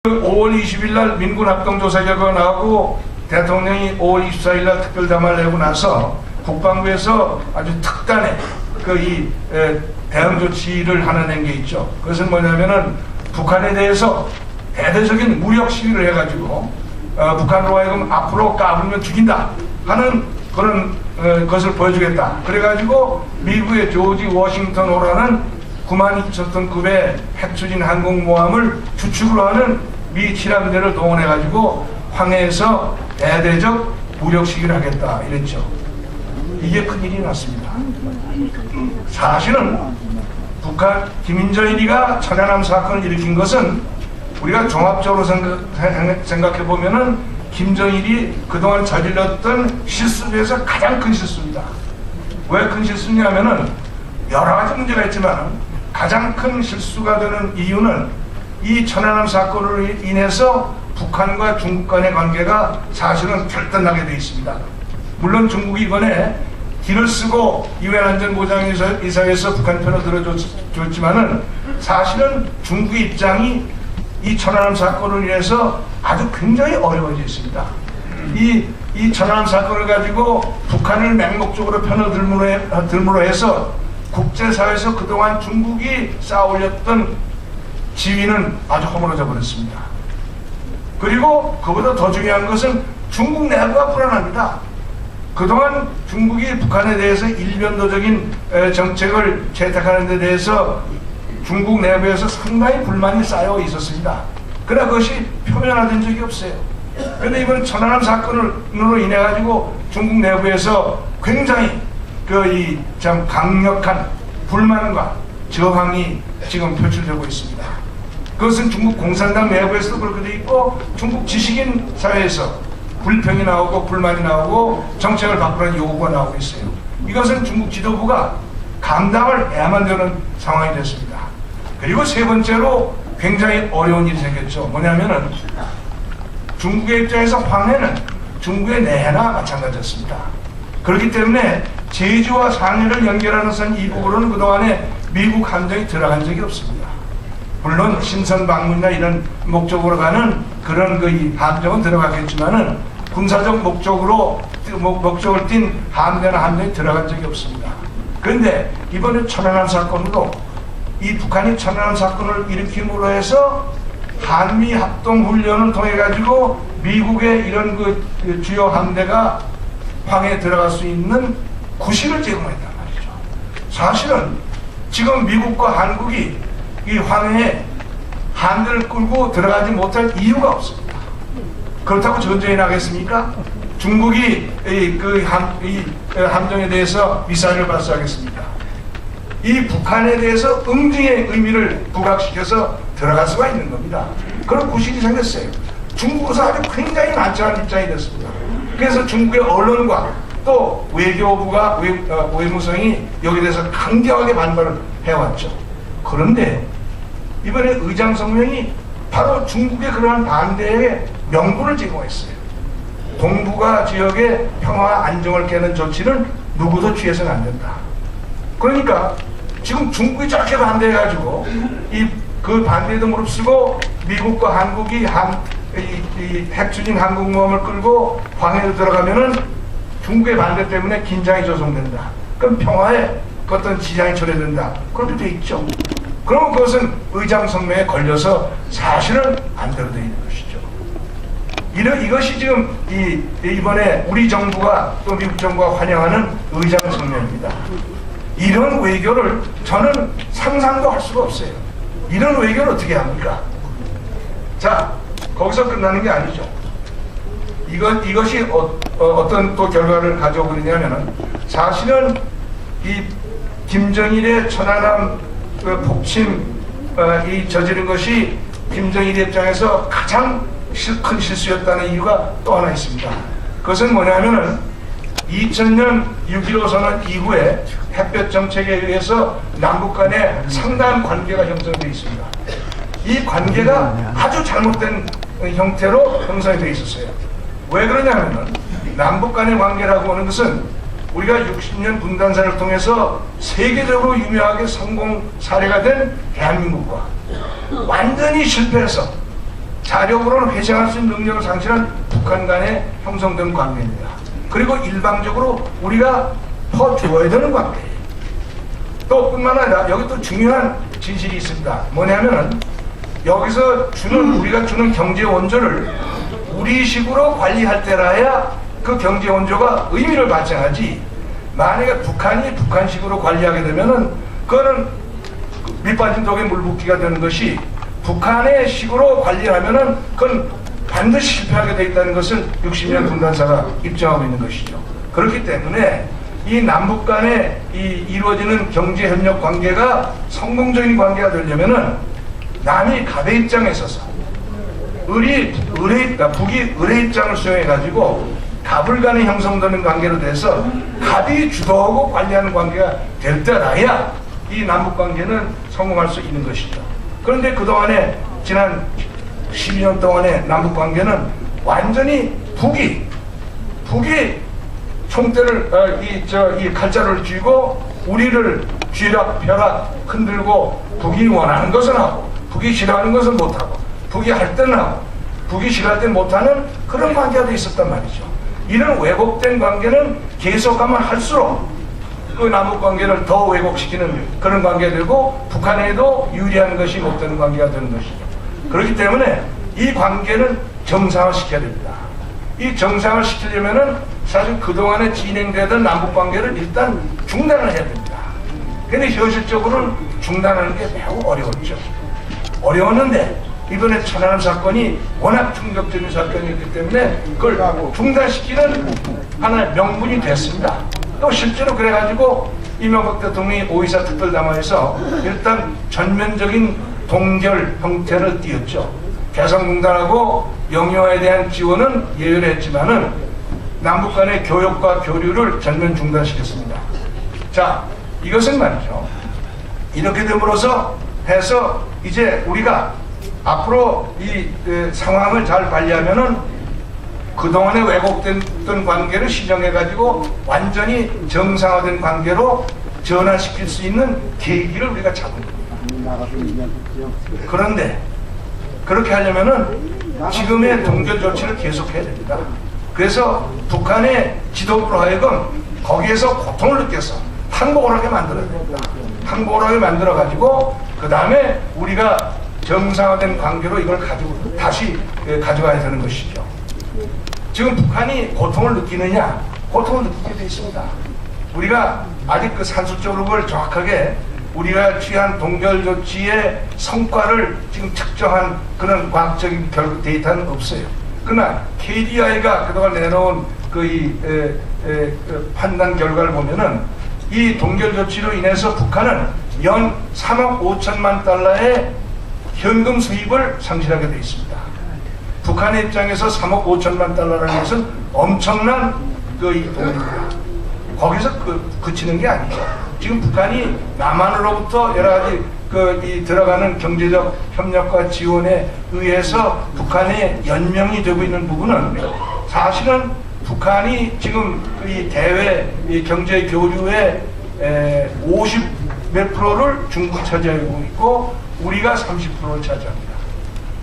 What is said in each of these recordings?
5월 20일 날 민군 합동조사 결과가 나오고 대통령이 5월 24일 날 특별담화를 내고 나서 국방부에서 아주 특단의 대응 조치를 하나 낸 게 있죠. 그것은 뭐냐면은 북한에 대해서 대대적인 무력 시위를 해가지고 북한으로 하여금 앞으로 까불면 죽인다 하는 그런 것을 보여주겠다. 그래가지고 미국의 조지 워싱턴 호라는 92,000톤급의 핵추진 항공모함을 주축으로 하는 미 칠함대를 동원해가지고 황해에서 대대적 무력 시위를 하겠다 이랬죠. 이게 큰일이 났습니다. 사실은 북한 김인정일이가 천안함 사건을 일으킨 것은 우리가 종합적으로 생각해보면은 김정일이 그동안 저질렀던 실수 중에서 가장 큰 실수입니다. 왜 큰 실수냐면은 여러 가지 문제가 있지만 가장 큰 실수가 되는 이유는 이 천안함 사건으로 인해서 북한과 중국 간의 관계가 사실은 결단나게 되어 있습니다. 물론 중국이 이번에 길을 쓰고 유엔 안전보장이사에서 북한 편을 들어줬지만은 사실은 중국의 입장이 이 천안함 사건으로 인해서 아주 굉장히 어려워져 있습니다. 이 천안함 사건을 가지고 북한을 맹목적으로 편을 들므로 해서 국제사회에서 그동안 중국이 쌓아올렸던 지위는 아주 허물어져 버렸습니다. 그리고 그보다 더 중요한 것은 중국 내부가 불안합니다. 그동안 중국이 북한에 대해서 일변도적인 정책을 채택하는 데 대해서 중국 내부에서 상당히 불만이 쌓여 있었습니다. 그러나 그것이 표면화된 적이 없어요. 그런데 이번 천안함 사건으로 인해 가지고 중국 내부에서 굉장히 참 강력한 불만과 저항이 지금 표출되고 있습니다. 그것은 중국 공산당 내부에서도 그렇게 돼 있고 중국 지식인 사회에서 불평이 나오고 불만이 나오고 정책을 바꾸라는 요구가 나오고 있어요. 이것은 중국 지도부가 감당을 해야만 되는 상황이 됐습니다. 그리고 세 번째로 굉장히 어려운 일이 생겼죠. 뭐냐면은 중국의 입장에서 황해는 중국의 내해나 마찬가지였습니다. 그렇기 때문에 제주와 상해를 연결하는 선 이 부분으로는 그동안에 미국 함정이 들어간 적이 없습니다. 물론 신선 방문이나 이런 목적으로 가는 그런 함정은 들어갔겠지만은 군사적 목적을 띈 함대나 함정이 들어간 적이 없습니다. 그런데 이번에 천안함 사건으로 이 북한이 천안함 사건을 일으킴으로 해서 한미 합동 훈련을 통해 가지고 미국의 이런 주요 함대가 황해에 들어갈 수 있는 구실을 제공했단 말이죠. 사실은 지금 미국과 한국이 이 황해에 함대를 끌고 들어가지 못할 이유가 없습니다. 그렇다고 전쟁이 나겠습니까? 중국이 함정에 대해서 미사일을 발사하겠습니까? 이 북한에 대해서 응징의 의미를 부각시켜서 들어갈 수가 있는 겁니다. 그런 구실이 생겼어요. 중국에서 아주 굉장히 난처한 입장이 됐습니다. 그래서 중국의 언론과 또 외교부가 외무성이 여기에 대해서 강경하게 반발을 해왔죠. 그런데 이번에 의장성명이 바로 중국의 그러한 반대에 명분을 제공했어요. 동북아 지역의 평화와 안정을 깨는 조치는 누구도 취해서는 안 된다. 그러니까 지금 중국이 저렇게 반대해가지고 그 반대에도 무릅쓰고 미국과 한국이 핵추진 항공모함을 끌고 황해로 들어가면은 중국의 반대 때문에 긴장이 조성된다. 그럼 평화에 어떤 지장이 초래된다. 그렇게 돼 있죠. 그러면 그것은 의장성명에 걸려서 사실은 안 되어 있는 것이죠. 이것이 지금 이번에 우리 정부가 또 미국 정부가 환영하는 의장성명입니다. 이런 외교를 저는 상상도 할 수가 없어요. 이런 외교를 어떻게 합니까? 자, 거기서 끝나는 게 아니죠. 이것이 어떤 또 결과를 가져오고 있냐면은 사실은 이 김정일의 천안함 폭침 저지른 것이 김정일의 입장에서 가장 큰 실수였다는 이유가 또 하나 있습니다. 그것은 뭐냐면은 2000년 6.15 선언 이후에 햇볕 정책에 의해서 남북 간에 상당한 관계가 형성되어 있습니다. 이 관계가 아주 잘못된 형태로 형성이 되어 있었어요. 왜 그러냐면은 남북 간의 관계라고 하는 것은 우리가 60년 분단사를 통해서 세계적으로 유명하게 성공 사례가 된 대한민국과 완전히 실패해서 자력으로는 회생할 수 있는 능력을 상실한 북한 간에 형성된 관계입니다. 그리고 일방적으로 우리가 퍼주어야 되는 관계예요. 또 뿐만 아니라 여기 또 중요한 진실이 있습니다. 뭐냐면은 여기서 우리가 주는 경제 원조를 우리식으로 관리할 때라야 그 경제 원조가 의미를 발생하지, 만약에 북한이 북한식으로 관리하게 되면은 그거는 밑빠진 독에 물 붓기가 되는 것이, 북한의 식으로 관리를 하면은 그건 반드시 실패하게 돼 있다는 것을 60년 분단사가 입증하고 있는 것이죠. 그렇기 때문에 이 남북 간에 이루어지는 경제 협력 관계가 성공적인 관계가 되려면은 남이 갑의 입장에 있어서 북이 을의 입장을 수용해 가지고 갑을 간에 형성되는 관계로 돼서 갑이 주도하고 관리하는 관계가 될 때라야 이 남북 관계는 성공할 수 있는 것이죠. 그런데 그동안에 지난 12년 동안의 남북 관계는 완전히 북이 총대를 이 칼자루를 쥐고 우리를 쥐락펴락 흔들고, 북이 원하는 것은 하고 북이 싫어하는 것은 못하고, 북이 할 때는 하고 북이 싫어할 때는 못하는 그런 관계가 돼 있었단 말이죠. 이런 왜곡된 관계는 계속하면 할수록 그 남북 관계를 더 왜곡시키는 그런 관계가 되고, 북한에도 유리한 것이 못 되는 관계가 되는 것이죠. 그렇기 때문에 이 관계는 정상화시켜야 됩니다. 이 정상을 시키려면은 사실 그동안에 진행되던 남북 관계를 일단 중단을 해야 됩니다. 근데 현실적으로는 중단하는 게 매우 어려웠죠. 어려웠는데 이번에 천안함 사건이 워낙 충격적인 사건이었기 때문에 그걸 중단시키는 하나의 명분이 됐습니다. 또 실제로 그래가지고 이명박 대통령이 5.24 특별담화에서 일단 전면적인 동결 형태를 띄었죠. 개성공단하고 영유아에 대한 지원은 예외를 했지만은 남북 간의 교역과 교류를 전면 중단시켰습니다. 자, 이것은 말이죠. 이렇게 됨으로써 해서 이제 우리가 앞으로 이 상황을 잘 관리하면은 그동안에 왜곡됐던 관계를 시정해가지고 완전히 정상화된 관계로 전환시킬 수 있는 계기를 우리가 잡은 겁니다. 그런데 그렇게 하려면은 지금의 동결 조치를 계속해야 됩니다. 그래서 북한의 지도부로 하여금 거기에서 고통을 느껴서 항복을 하게 만들어야 됩니다. 항복을 하게 만들어가지고 그 다음에 우리가 정상화된 관계로 이걸 가지고 다시 가져가야 되는 것이죠. 지금 북한이 고통을 느끼느냐? 고통을 느끼게 되어 있습니다. 우리가 아직 그 산술적으로 그걸 정확하게 우리가 취한 동결 조치의 성과를 지금 측정한 그런 과학적인 데이터는 없어요. 그러나 KDI가 그동안 내놓은 판단 결과를 보면은 이 동결 조치로 인해서 북한은 연 3억 5천만 달러의 현금 수입을 상실하게 되어 있습니다. 북한의 입장에서 3억 5천만 달러라는 것은 엄청난 돈입니다. 거기서 그치는 게 아니죠. 지금 북한이 남한으로부터 여러 가지 들어가는 경제적 협력과 지원에 의해서 북한의 연명이 되고 있는 부분은 사실은 북한이 지금 이 대외 경제 교류의 50 몇 프로를 중국이 차지하고 있고 우리가 30%를 차지합니다.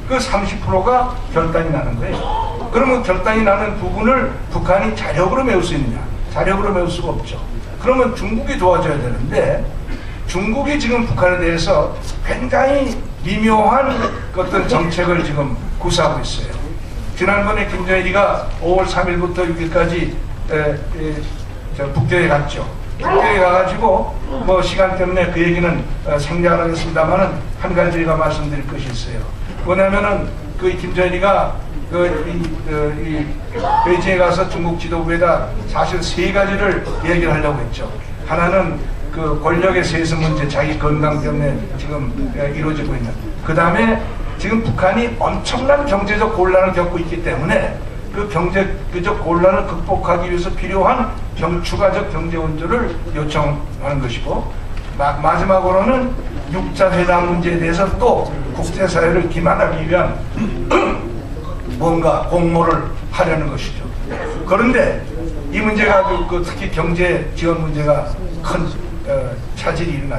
그 30%가 결단이 나는 거예요. 그러면 결단이 나는 부분을 북한이 자력으로 메울 수 있느냐? 자력으로 메울 수가 없죠. 그러면 중국이 도와줘야 되는데 중국이 지금 북한에 대해서 굉장히 미묘한 어떤 정책을 지금 구사하고 있어요. 지난번에 김정일이가 5월 3일부터 6일까지 북경에 갔죠. 북경에 가가지고 뭐 시간 때문에 그 얘기는 생략을 하겠습니다만은 한 가지 제가 말씀드릴 것이 있어요. 뭐냐면은 김정일이가 베이징에 가서 중국 지도부에다 사실 세 가지를 얘기를 하려고 했죠. 하나는 권력의 세습 문제, 자기 건강 때문에 지금 이루어지고 있는. 그 다음에 지금 북한이 엄청난 경제적 곤란을 겪고 있기 때문에 그 경제적 곤란을 극복하기 위해서 필요한 추가적 경제 원조를 요청하는 것이고, 마지막으로는 육자회담 문제에 대해서 또 국제사회를 기만하기 위한 뭔가 공모를 하려는 것이죠. 그런데 이 문제가 특히 경제 지원 문제가 큰 차질이 일어났죠.